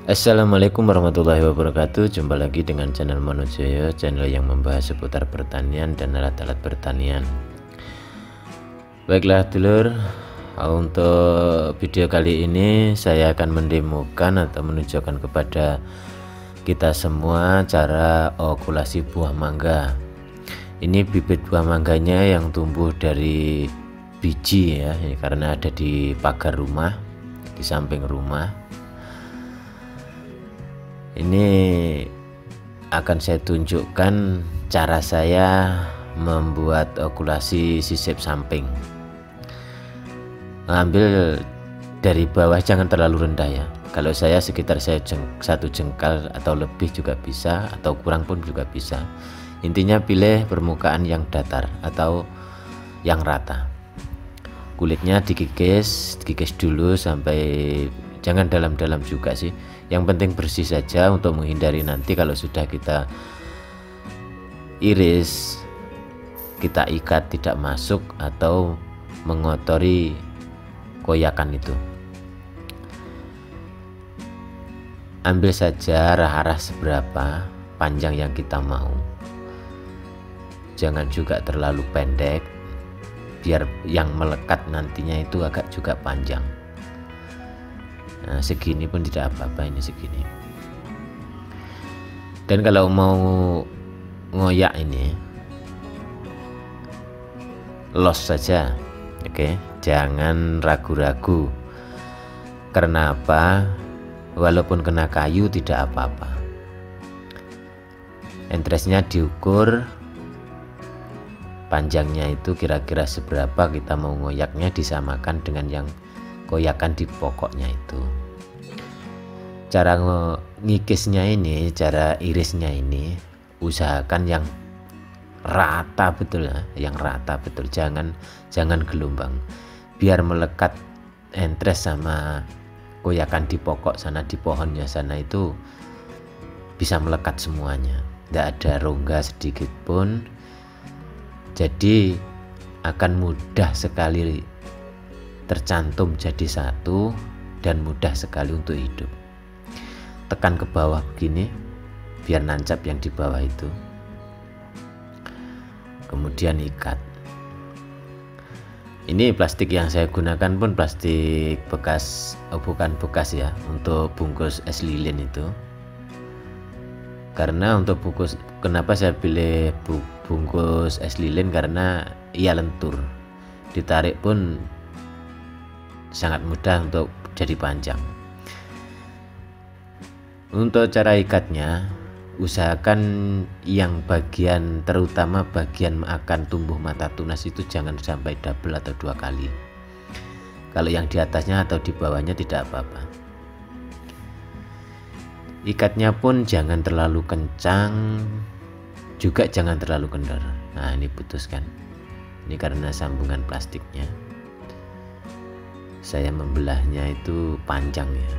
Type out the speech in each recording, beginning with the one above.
Assalamualaikum warahmatullahi wabarakatuh. Jumpa lagi dengan channel Manojoyo, channel yang membahas seputar pertanian dan alat-alat pertanian. Baiklah dulur, untuk video kali ini saya akan mendemokan atau menunjukkan kepada kita semua cara okulasi buah mangga. Ini bibit buah mangganya yang tumbuh dari biji ya, ini karena ada di pagar rumah, di samping rumah. Ini akan saya tunjukkan cara saya membuat okulasi sisip samping. Ambil dari bawah, jangan terlalu rendah ya. Kalau saya sekitar satu jengkal atau lebih juga bisa, atau kurang pun juga bisa. Intinya pilih permukaan yang datar atau yang rata. Kulitnya dikikis dulu sampai, jangan dalam-dalam juga sih. Yang penting bersih saja untuk menghindari nanti kalau sudah kita iris, kita ikat tidak masuk atau mengotori koyakan itu. Ambil saja arah seberapa panjang yang kita mau. Jangan juga terlalu pendek, biar yang melekat nantinya itu agak juga panjang. Nah, segini pun tidak apa-apa, ini segini. Dan kalau mau ngoyak ini los saja, oke, jangan ragu-ragu. Karena apa? Walaupun kena kayu tidak apa-apa. Entresnya diukur, panjangnya itu kira-kira seberapa kita mau ngoyaknya, disamakan dengan yang koyakan di pokoknya itu. Cara ngikisnya ini, cara irisnya ini, usahakan yang rata betul ya, yang rata betul, jangan gelombang, biar melekat entres sama koyakan di pokok sana, di pohonnya sana itu bisa melekat semuanya, tidak ada rongga sedikit pun. Jadi akan mudah sekali tercantum jadi satu dan mudah sekali untuk hidup. Tekan ke bawah begini biar nancap yang di bawah itu, kemudian ikat. Ini plastik yang saya gunakan pun plastik bekas, bukan bekas ya, untuk bungkus es lilin itu. Karena untuk bungkus, kenapa saya pilih bungkus es lilin, karena ia lentur, ditarik pun sangat mudah untuk jadi panjang. Untuk cara ikatnya, usahakan yang bagian, terutama bagian akan tumbuh mata tunas itu jangan sampai double atau 2 kali. Kalau yang di atasnya atau di bawahnya tidak apa-apa. Ikatnya pun jangan terlalu kencang, juga jangan terlalu kendor. Nah, ini putuskan. Ini karena sambungan plastiknya, saya membelahnya itu panjang ya.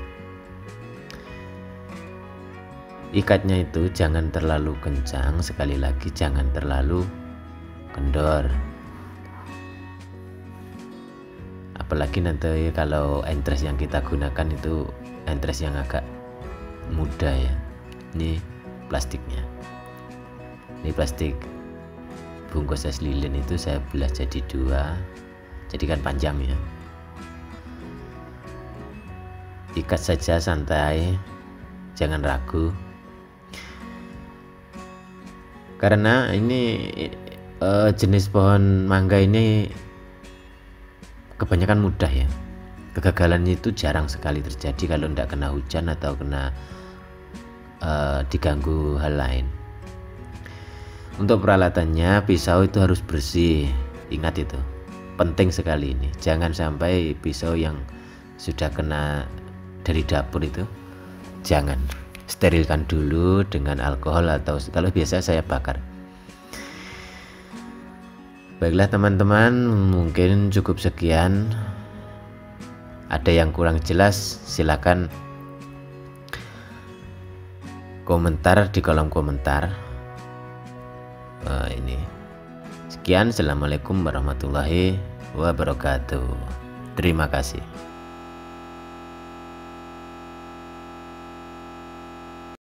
Ikatnya itu jangan terlalu kencang, sekali lagi jangan terlalu kendor. Apalagi nanti kalau entres yang kita gunakan itu entres yang agak muda ya. Ini plastiknya, ini plastik bungkus es lilin itu saya belah jadi 2, jadikan panjang ya. Ikat saja santai, jangan ragu, karena ini jenis pohon mangga ini kebanyakan mudah ya. Kegagalan itu jarang sekali terjadi kalau tidak kena hujan atau kena diganggu hal lain. Untuk peralatannya, pisau itu harus bersih, ingat itu penting sekali ini. Jangan sampai pisau yang sudah kena dari dapur itu, jangan, sterilkan dulu dengan alkohol atau kalau biasa saya bakar. Baiklah teman-teman, mungkin cukup sekian. Ada yang kurang jelas silakan komentar di kolom komentar. Ini sekian, assalamualaikum warahmatullahi wabarakatuh. Terima kasih.